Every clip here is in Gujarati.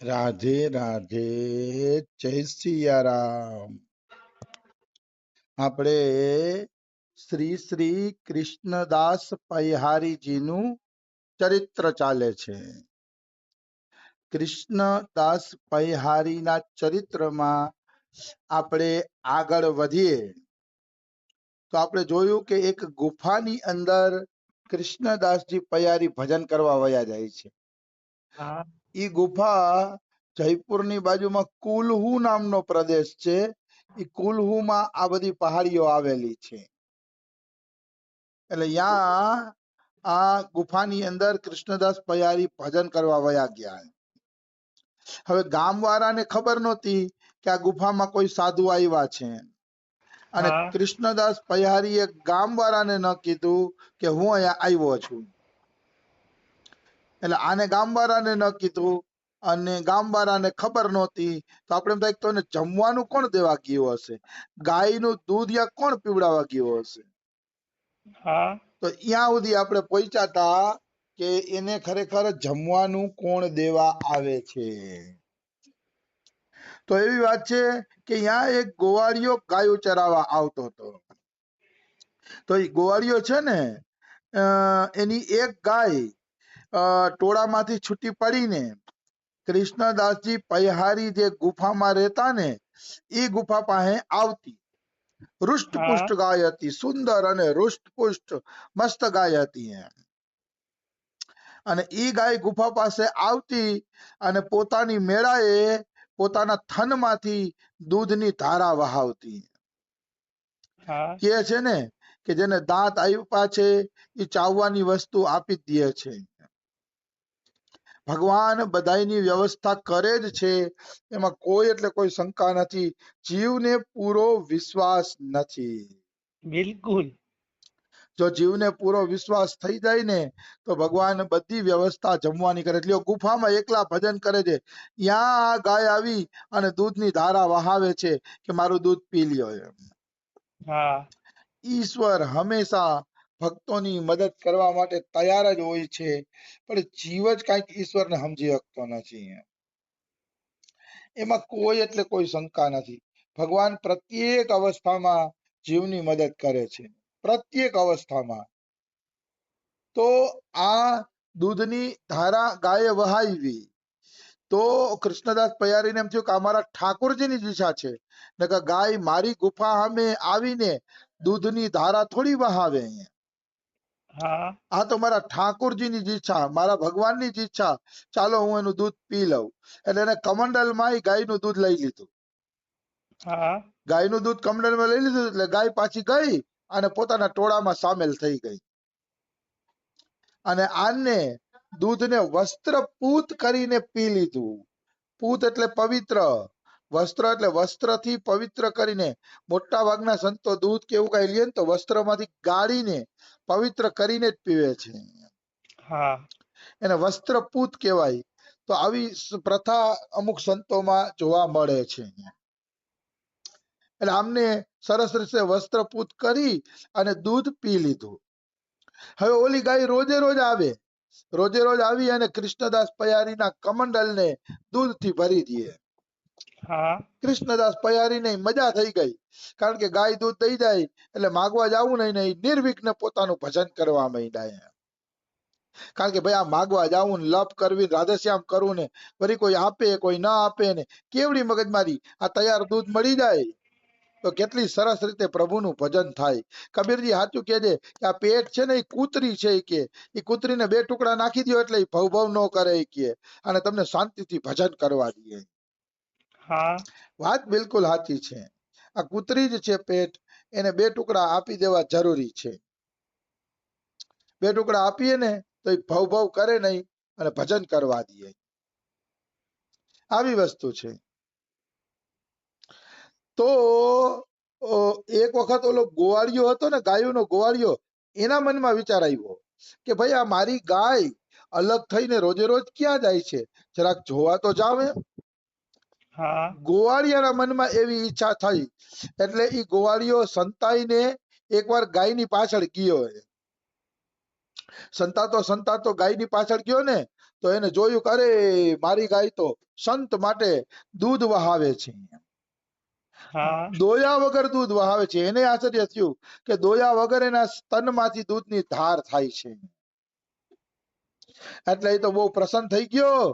રાધે રાધે, જય સિયારામ। આપણે શ્રી શ્રી કૃષ્ણદાસ પૈહારીજીનું ચરિત્ર ચાલે છે। કૃષ્ણદાસ પૈહારીના ચરિત્રમાં આપણે આગળ વધીએ તો આપણે જોયું કે એક ગુફાની અંદર કૃષ્ણદાસજી પૈહારી ભજન કરવા વયા જાય છે। ઈ ગુફા જયપુરની બાજુમાં કુલહુ નામનો પ્રદેશ છે। ઈ કુલહુમાં આ બધી પહાડીઓ આવેલી છે। એટલે ત્યાં આ ગુફાની અંદર કૃષ્ણદાસ પૈહારી ભજન કરવા વયા ગયા। હવે ગામવાળાને ખબર નહોતી કે આ ગુફામાં કોઈ સાધુ આવ્યા છે, અને કૃષ્ણદાસ પૈહારીએ ગામવાળાને ન કીધું કે હું અહીંયા આવ્યો છું। એટલે આને ગામવાળાને ન કીધું અને ગામવાળાને ખબર નહોતી, તો આપણે એમ થાય કે તને જમવાનું કોણ દેવા ગયું હશે, ગાયનું દૂધ યા કોણ પીવડાવવા ગયું હશે। તો ત્યાં સુધી આપણે પહોંચ્યા હતા કે એને ખરેખર જમવાનું કોણ દેવા આવે છે। તો એવી વાત છે કે ત્યાં એક ગોવાળિયો ગાયો ચરાવવા આવતો હતો। તો એ ગોવાળિયો છે ને, એની એક ગાય ટોળામાંથી છૂટી પડીને કૃષ્ણદાસજી પૈહારી જે ગુફામાં રહેતા ને એ ગુફા પાસે આવતી। રૂષ્ટપુષ્ટ ગાય હતી, સુંદર અને રૂષ્ટપુષ્ટ મસ્ત ગાય હતી। અને ઈ ગાય ગુફા પાસે આવતી અને પોતાની મેળાએ પોતાના થનમાંથી દૂધની ધારા વહાવતી। કે છે ને કે જેને દાંત આપ્યા છે એ ચાવવાની વસ્તુ આપી જ દે છે। ભગવાન બધાયની વ્યવસ્થા કરે જ છે, એમાં કોઈ એટલે કોઈ શંકા નથી। જીવને પૂરો વિશ્વાસ નથી। બિલકુલ। જો જીવને પૂરો વિશ્વાસ થઈ જાય ને તો ભગવાન બધી વ્યવસ્થા જમવાની કરે। એટલે ગુફામાં એકલા ભજન કરે છે, ત્યાં ગાય આવી અને દૂધની ધારા વહાવે છે કે મારું દૂધ પી લ્યો એમ। ઈશ્વર હંમેશા ભક્તોની મદદ કરવા માટે તૈયાર જ હોય છે, પણ જીવ જ કઈક ઈશ્વરને સમજી શકતો નથી। એમાં કોઈ એટલે કોઈ શંકા નથી। ભગવાન પ્રત્યેક અવસ્થામાં જીવની મદદ કરે છે, પ્રત્યેક અવસ્થામાં। તો આ દૂધની ધારા ગાયે વહાવી તો કૃષ્ણદાસ પૈહારીને એમ થયું કે અમારા ઠાકોરજીની જ ઈચ્છા છે, ને કે ગાય મારી ગુફા સામે આવીને દૂધની ધારા થોડી વહાવે। આ તો મારા ઠાકોરજીની જ ઈચ્છા, મારા ભગવાનની જ ઈચ્છા, ચાલો હું એનું દૂધ પી લઉં। એટલે એને કમંડલમાં ગાયનું દૂધ લઈ લીધું। ગાયનું દૂધ કમંડલમાં લઈ લીધું એટલે ગાય પાછી ગઈ અને પોતાના ટોળામાં સામેલ થઈ ગઈ। અને આને દૂધને વસ્ત્ર પૂત કરીને પી લીધું। પૂત એટલે પવિત્ર, વસ્ત્ર એટલે વસ્ત્રથી પવિત્ર કરીને। મોટા ભાગના સંતો દૂધ કે એવું કઈ લે ને તો વસ્ત્રમાંથી ગાળીને પવિત્ર કરીને જ પીવે છે, એને વસ્ત્ર પૂત કહેવાય। તો આવી પ્રથા અમુક સંતોમાં જોવા મળે છે। એટલે આમને સરસ રીતે વસ્ત્રપૂત કરી અને દૂધ પી લીધું। હવે ઓલી ગાય રોજે રોજ આવે, રોજે રોજ આવી અને કૃષ્ણદાસ પૈહારીના કમંડલને દૂધથી ભરી દે। કૃષ્ણદાસ પૈહારીને મજા થઈ ગઈ, કારણ કે ગાય દૂધ દઈ જાય એટલે માગવા જવું નહીં, નિર્વિઘ્ન પોતાનું ભજન કરવા માંડ્યા। કારણ કે ભાઈ આ માગવા જવું ને લપ કરવી રાધેશ્યામ કરવું ને વળી કોઈ આપે કોઈ ના આપે ને કેવડી મગજમારી। આ તૈયાર દૂધ મળી જાય તો કેટલી સરસ રીતે પ્રભુનું ભજન થાય। કબીરજી સાચું કહે છે કે આ પેટ છે ને એ કૂતરી છે, કે એ કૂતરીને 2 ટુકડા નાખી દો એટલે ભવ ભવ ન કરે કે, અને તમને શાંતિથી ભજન કરવા દે। વાત બિલકુલ સાચી છે। આ કૂતરી જ છે પેટ, એને 2 ટુકડા આપી દેવા જરૂરી છે। 2 ટુકડા આપીએ ને તો એ ભવ ભવ કરે નહીં અને ભજન કરવા દે, આવી વસ્તુ છે। તો એક વખત ઓલો ગોવાળિયો હતો ને, ગાયોનો ગોવાળિયો, એના મનમાં વિચાર આવ્યો કે ભાઈ આ મારી ગાય અલગ થઈને રોજે રોજ ક્યાં જાય છે, જરાક જોવા તો જાવે। ગોવાળિયાના મનમાં એવી ઈચ્છા થઈ એટલે ઈ ગોવાળિયો સંતાઈને એકવાર ગાયની પાછળ ગયો। સંતાતો ગાયની પાછળ ગયો ને તો એને જોયું કે અરે મારી ગાય તો સંત માટે દૂધ વહાવે છે, હા દોયા વગર દૂધ વહાવે છે. એને આશ્ચર્ય થયું કે દોયા વગર એના સ્તનમાંથી દૂધની ધાર થાય છે. એટલે એ તો બહુ પ્રસન્ન થઈ ગયો,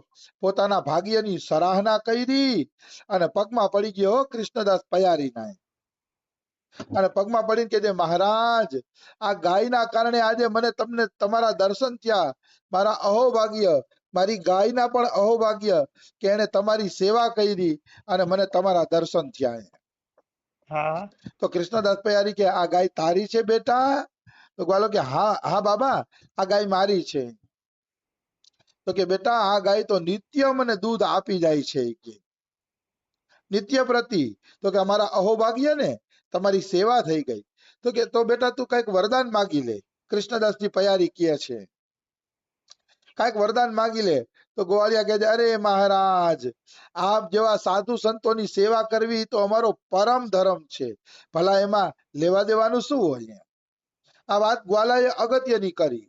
પોતાના ભાગ્યની સરાહના કરી અને પગમાં પડી ગયો કૃષ્ણદાસ પયારીના. અને પગમાં પડીને કે મહારાજ, આ ગાયના કારણે આજે મને તમને તમારા દર્શન થયા. મારા અહોભાગ્ય, મારી ગાયના પણ અહોભાગ્ય કે એને તમારી સેવા કરી અને મને તમારા દર્શન થયા. હા તો કૃષ્ણદાસ પયારી કે આ ગાય તારી છે બેટા? તો બોલો કે હા હા બાબા, આ ગાય મારી છે. તો કે બેટા આ ગાય તો નિત્ય મને દૂધ આપી જાય છે કે નિત્ય પ્રતિ. તો કે અમારા અહોભાગ્ય ને તમારી સેવા થઈ ગઈ. તો કે તો બેટા તું કઈક વરદાન માગી લે. કૃષ્ણદાસજી પયારી કહે છે કઈક વરદાન માગી લે. તો ગોવાળિયા કહે છે અરે મહારાજ, આપ જેવા સાધુ સંતોની સેવા કરવી તો અમારો પરમ ધર્મ છે, ભલા એમાં લેવા દેવાનું શું હોય? આ વાત ગ્વાલાએ અગત્યની કરી,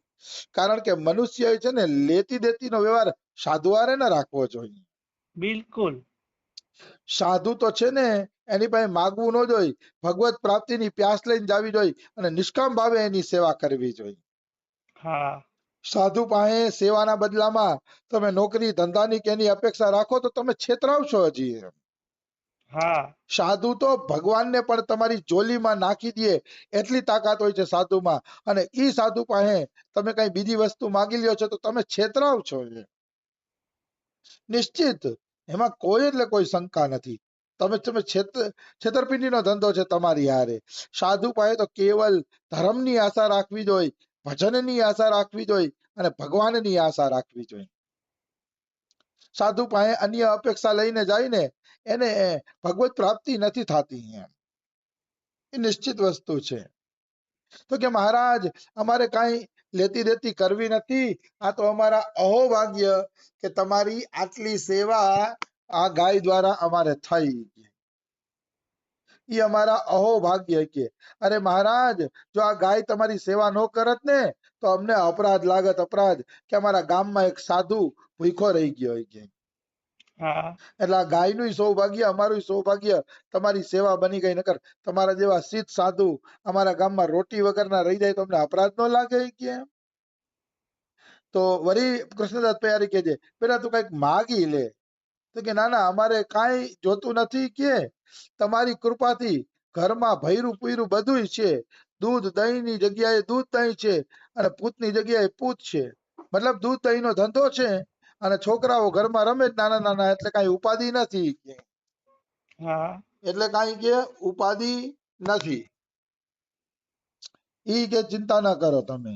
કારણ કે મનુષ્ય છે ને લેતી દેતી નો વ્યવહાર સાધુ હારે ન રાખવો જોઈએ. બિલકુલ. સાધુ તો છે ને એની પાસે માગવું ન જોઈએ, ભગવત પ્રાપ્તિની પ્યાસ લઈને જાવી જોઈએ અને નિષ્કામ ભાવે એની સેવા કરવી જોઈએ. હા સાધુ પાસે સેવાના બદલામાં તમે નોકરી ધંધાની કે એની અપેક્ષા રાખો તો તમે છેતરાવશો હજી. હા સાધુ તો ભગવાનને પણ તમારી જોલીમાં નાખી દે એટલી તાકાત હોય છે સાધુમાં, અને ઈ સાધુ પાસે તમે કઈ બીજી વસ્તુ માગી લ્યો છો તો તમે છેતરાવ છો. નિશ્ચિત, એમાં કોઈ એટલે કોઈ શંકા નથી. તમે તમે છેતરપિંડીનો ધંધો છે તમારી હારે. સાધુ પાસે તો કેવલ ધર્મની આશા રાખવી જોઈએ, ભજનની આશા રાખવી જોઈએ અને ભગવાનની આશા રાખવી જોઈએ. સાધુ પાસે અન્ય અપેક્ષા લઈને જાય ને એને ભગવત પ્રાપ્તિ નથી થતી. એ નિશ્ચિત વસ્તુ છે. તો કે મહારાજ, અમારે કઈ લેતી દેતી કરવી નથી, આ તો અમારા અહોભાગ્ય કે તમારી આટલી સેવા આ ગાય દ્વારા અમારે થઈ. એ અમારા અહોભાગ્ય કે અરે મહારાજ, જો આ ગાય તમારી સેવા ન કરત ને તો અમને અપરાધ લાગત, અપરાધ કે અમારા ગામમાં એક સાધુ ભૂખો રહી ગયો કે. હા એટલે આ ગાયનું સૌભાગ્ય, અમારું સૌભાગ્ય તમારી સેવા બની ગઈ. નકર તમારા જેવા સિદ્ધ સાધુ અમારા ગામમાં રોટી વગરના રહી જાય તો અમને અપરાધ ન લાગે કે? તો વળી કૃષ્ણદાસ પયારી કે છે પેલા તું કઈક માગી લે. તો કે ના ના, અમારે કાંઈ જોતું નથી કે તમારી કૃપાથી ઘરમાં ભૈરું પૂયરું બધુંય છે. દૂધ દહીં ની જગ્યાએ દૂધ દહીં છે અને પૂતની જગ્યાએ પૂત છે. મતલબ દૂધ દહીં નો ધંધો છે અને છોકરાઓ ઘરમાં રમે જ નાના નાના, એટલે કઈ ઉપાધિ નથી. હા એટલે કઈ કે ઉપાધિ નથી. ઈ કે ચિંતા ના કરો તમે.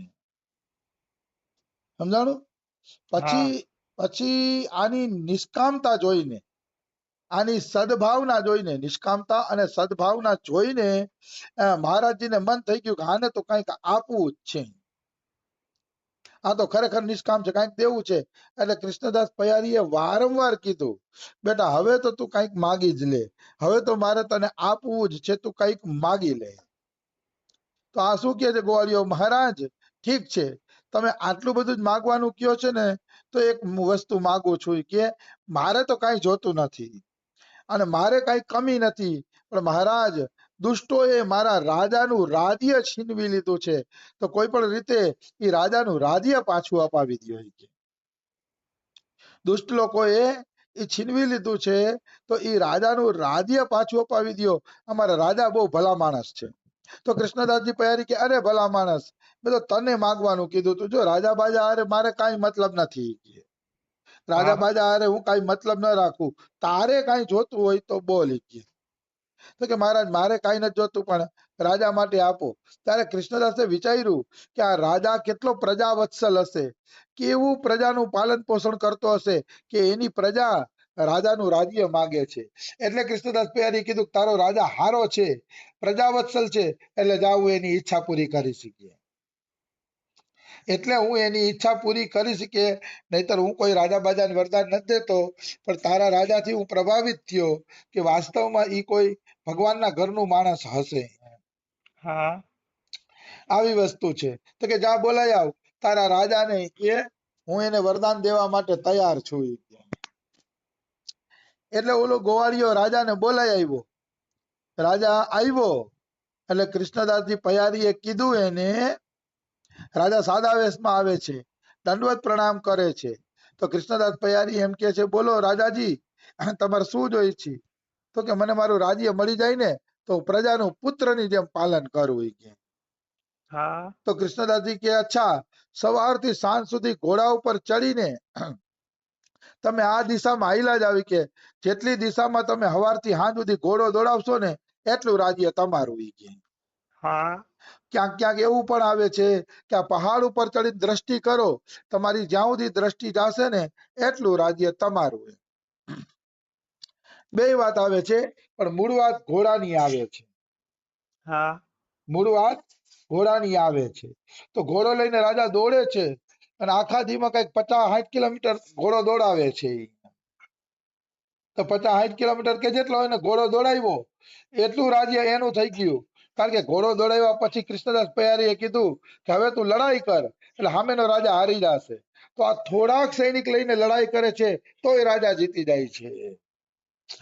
સમજાણું? હા પછી પછી આની નિષ્કામતા જોઈને, આની સદભાવના જોઈને, નિષ્કામતા અને સદભાવના જોઈને મહારાજજીને મન થઈ ગયું કે આને તો કઈક આપવું જ છે. આ તો ખરેખર નિષ્કામ છે, કઈક દેવું છે. એટલે કૃષ્ણદાસ પયારીએ વારંવાર કીધું બેટા હવે તો તું કઈક માગી જ લે, હવે તો મારે તને આપવું જ છે, તું કઈક માગી લે. તો આ શું કહે છે ગોવાળિયો, મહારાજ ઠીક છે, તમે આટલું બધું જ માગવાનું કયો છે ને, તો એક વસ્તુ માગું છું કે મારે તો કઈ જોતું નથી અને મારે કઈ કમી નથી, પણ મહારાજ દુષ્ટોએ મારા રાજાનું રાજ્ય છીનવી લીધું છે, તો કોઈ પણ રીતે એ રાજાનું રાજ્ય પાછું અપાવી દો. દુષ્ટ લોકોએ એ છીનવી લીધું છે તો એ રાજાનું રાજ્ય પાછું અપાવી દો. અમારા રાજા બહુ ભલા માણસ છે. તો કૃષ્ણદાસજી પયારી કે અરે ભલા માણસ, મેં તો તને માગવાનું કીધું તું. જો રાજા બાજા અરે મારે કઈ મતલબ નથી, રાજા હા બાજા અરે હું કઈ મતલબ ન રાખું, તારે કઈ જોતું હોય તો બોલ. તો કે મહારાજ મારે કઈ નથી જોતું, પણ રાજા માટે આપો. ત્યારે કૃષ્ણદાસે વિચાર્યું કે આ રાજા કેટલો પ્રજા વત્સલ હશે, કેવું પ્રજાનું પાલન પોષણ કરતો હશે કે એની પ્રજા રાજાનું રાજ્ય માગે છે. એટલે કૃષ્ણદાસ પયારી કીધું તારો રાજા હારો છે, પ્રજા વત્સલ છે, એટલે જાવું એની ઈચ્છા પૂરી કરી શકીએ. એટલે હું એની ઈચ્છા પૂરી કરી શકે, નહીતર હું કોઈ રાજા બાજાને વરદાન નથી દેતો, પણ તારા રાજાથી હું પ્રભાવિત થયો કે વાસ્તવમાં ઈ કોઈ ભગવાનના ઘરનું માણસ હશે. હા આવી વસ્તુ છે. તો કે જા બોલાય આવ તારા રાજાને, એ હું એને વરદાન દેવા માટે તૈયાર છું ઈ કે. એટલે ઓલો ગોવાળિયો રાજાને બોલાઈ આવ્યો. રાજા આવ્યો એટલે કૃષ્ણદાસજી પયારીએ કીધું એને. રાજા સાદા વેશમાં આવે છે, દંડવત પ્રણામ કરે છે. તો કૃષ્ણદાસ પયારી એમ કે છે, બોલો રાજાજી, તમારે શું જોઈએ છે? તો કે મને મારું રાજ્ય મળી જાય ને તો પ્રજાનું પુત્રની જેમ પાલન કરવું ઈ કે. હા તો કૃષ્ણદાસજી કે અચ્છા, સવારથી સાંજ સુધી ઘોડા ઉપર ચડીને તમે આ દિશામાં હાઈલા જ આવી કે જેટલી દિશામાં તમે સવારથી સાંજ સુધી ઘોડો દોડાવશો ને એટલું રાજ્ય તમારું ઈ કે. હા ક્યાંક ક્યાંક એવું પણ આવે છે કે આ પહાડ ઉપર ચડી દ્રષ્ટિ કરો, તમારી જ્યાં સુધી દ્રષ્ટિ જાશે ને એટલું રાજ્ય તમારું. બે વાત આવે છે, પણ મૂળ વાત ઘોડાની આવે છે. હા મૂળ વાત ઘોડાની આવે છે. તો ઘોડો લઈને રાજા દોડે છે અને આખા દીમાં કઈક 50-60 કિલોમીટર ઘોડો દોડાવે છે. તો 50-60 કિલોમીટર કે જેટલો એને ઘોડો દોડાવ્યો એટલું રાજ્ય એનું થઈ ગયું. કારણ કે ઘોડો દોડાવ્યા પછી કૃષ્ણદાસ પયારીએ કીધું કે હવે તું લડાઈ કર, એટલે સામેનો રાજા હારી જશે. તો આ થોડાક સૈનિક લઈને લડાઈ કરે છે તોય રાજા જીતી જાય છે.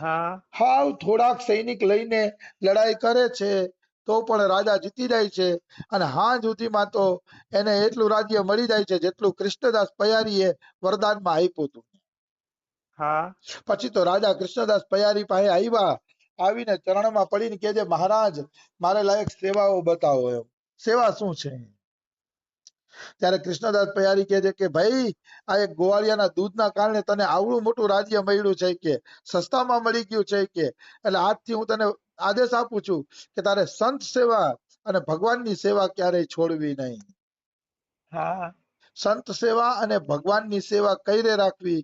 હા હાવ થોડાક સૈનિક લઈને લડાઈ કરે છે તો પણ રાજા જીતી જાય છે. અને હાંજ સુધીમાં તો એને એટલું રાજ્ય મળી જાય છે જેટલું કૃષ્ણદાસ પયારીએ વરદાનમાં આપ્યું હતું. હા પછી તો રાજા કૃષ્ણદાસ પયારી પાસે આવ્યા, આવીને ચરણમાં પડીને કે મહારાજ, મારે લાયક સેવાઓ બતાવો. એમ સેવા શું છે? ત્યારે કૃષ્ણદાસ પયારી કહે છે કે ભાઈ, આ એક ગોવાળિયાના દૂધના કારણે તને આવડું મોટું રાજ્ય મળ્યું છે કે સસ્તામાં મળી ગયું છે કે, એટલે આજથી હું તને આદેશ આપું છું કે તારે સંત સેવા અને ભગવાનની સેવા ક્યારેય છોડવી નહીં. હા સંત સેવા અને ભગવાનની સેવા કઈ રે રાખવી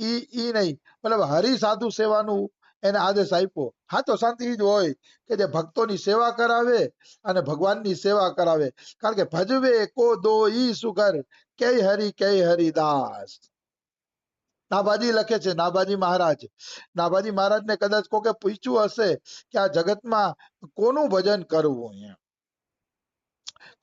ઈ નહીં, મતલબ હરિ સાધુ સેવાનું એને આદેશ આપ્યો. હા, તો સંત ઈ જ હોય કે જે ભક્તોની સેવા કરાવે અને ભગવાનની સેવા કરાવે. કારણ કે ભજવે કો દો ઈ સુગર, કે હરિદાસ. નાભાજી લખે છે, નાભાજી મહારાજને કદાચ કોકે પૂછ્યું હશે કે આ જગતમાં કોનું ભજન કરવું,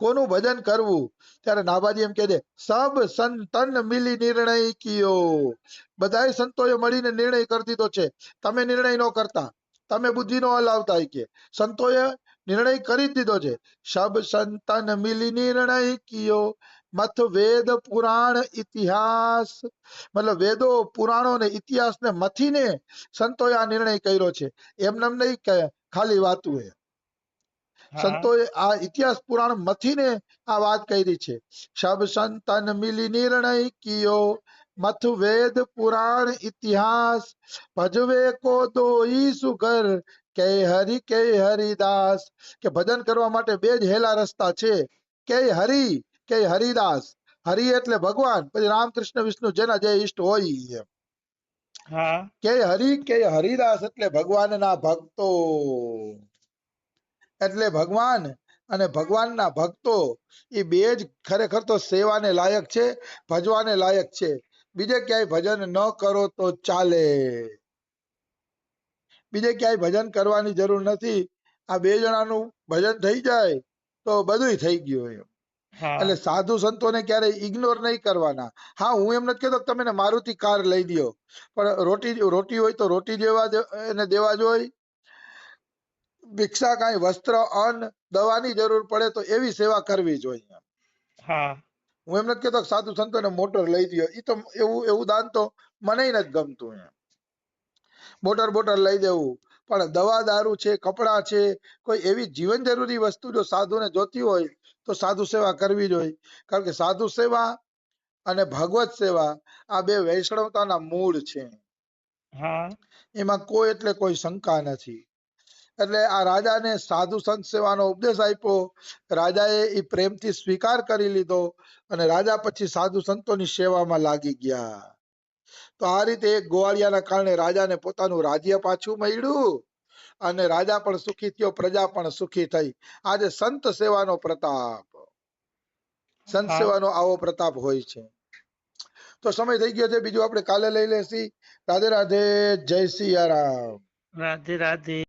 કોનું ભજન કરવું, ત્યારે નાભાજી એમ કહે છે, સબ સંતન મિલી નિર્ણય કિયો. બધાય સંતોએ મળીને નિર્ણય કરી દીધો છે, તમે નિર્ણય ન કરતા, તમે બુદ્ધિ નો હલાવતા. કે સંતોએ નિર્ણય કરી દીધો છે. સબ સંતન મિલી નિર્ણય કિયો, મત વેદ પુરાણ ઇતિહાસ. મતલબ વેદો પુરાણો ને ઇતિહાસ ને મથીને સંતોએ આ નિર્ણય કર્યો છે. એમને નહીં કે ખાલી વાતું એ. સંતોએ આ ઇતિહાસ પુરાણ મથીને આ વાત કરી છે. સબ સંતન મિલી નિર્ણય કિયો, મથ વેદ પુરાણ ઇતિહાસ. ભજવે કો દો ઈ સુગર, કે હરિદાસ. કે ભજન કરવા માટે બે જ હેલા રસ્તા છે, કે હરિ કે હરિદાસ. હરિ એટલે ભગવાન, પછી રામકૃષ્ણ વિષ્ણુ જેના જે ઈષ્ટ હોય. હા કે હરિ કે હરિદાસ એટલે ભગવાનના ભક્તો. એટલે ભગવાન અને ભગવાનના ભક્તો એ બે જ ખરેખર તો સેવાને લાયક છે, ભજવાને લાયક છે. બીજે ક્યાંય ભજન ન કરો તો ચાલે, બીજે ક્યાંય ભજન કરવાની જરૂર નથી. આ બે જણાનું ભજન થઈ જાય તો બધું થઈ ગયું. એટલે સાધુ સંતોને ક્યારેય ઇગ્નોર નહીં કરવાના. હા, હું એમ નથી કહેતો તમે મારુતિ કાર લઈ દો, પણ રોટી હોય તો રોટી જેવા એને દેવા જોઈએ. ભિક્ષા, કાંઈ વસ્ત્ર, અન્ન, દવાની જરૂર પડે તો એવી સેવા કરવી જોઈએ. હું એમ નથી કહેતો સાધુ સંતોને મોટર લઈ દો, એ તો એવું દાન તો મને નથી ગમતું. મોટર લઈ દેવું, પણ દવા દારૂ છે, કપડા છે, કોઈ એવી જીવન જરૂરી વસ્તુ જો સાધુને જોતી હોય તો સાધુ સેવા કરવી જોઈએ. કારણ કે સાધુ સેવા અને ભગવત સેવા આ બે વૈષ્ણવતાના મૂળ છે. એમાં કોઈ એટલે કોઈ શંકા નથી. એટલે આ રાજાને સાધુ સંત સેવાનો ઉપદેશ આપ્યો. રાજાએ એ પ્રેમથી સ્વીકાર કરી લીધો અને રાજા પછી સાધુ સંતોની સેવામાં લાગી ગયા. તો આ રીતે એક ગોવાળિયાના કારણે રાજાને પોતાનું રાજ્ય પાછું મળ્યું અને રાજા પણ સુખી થયો, પ્રજા પણ સુખી થઈ. આજે સંત સેવાનો પ્રતાપ, સંત સેવાનો આવો પ્રતાપ હોય છે. તો સમય થઈ ગયો છે, બીજું આપણે કાલે લઈ લેશી. રાધે રાધે, જય સિયા રામ. રાધે રાધે.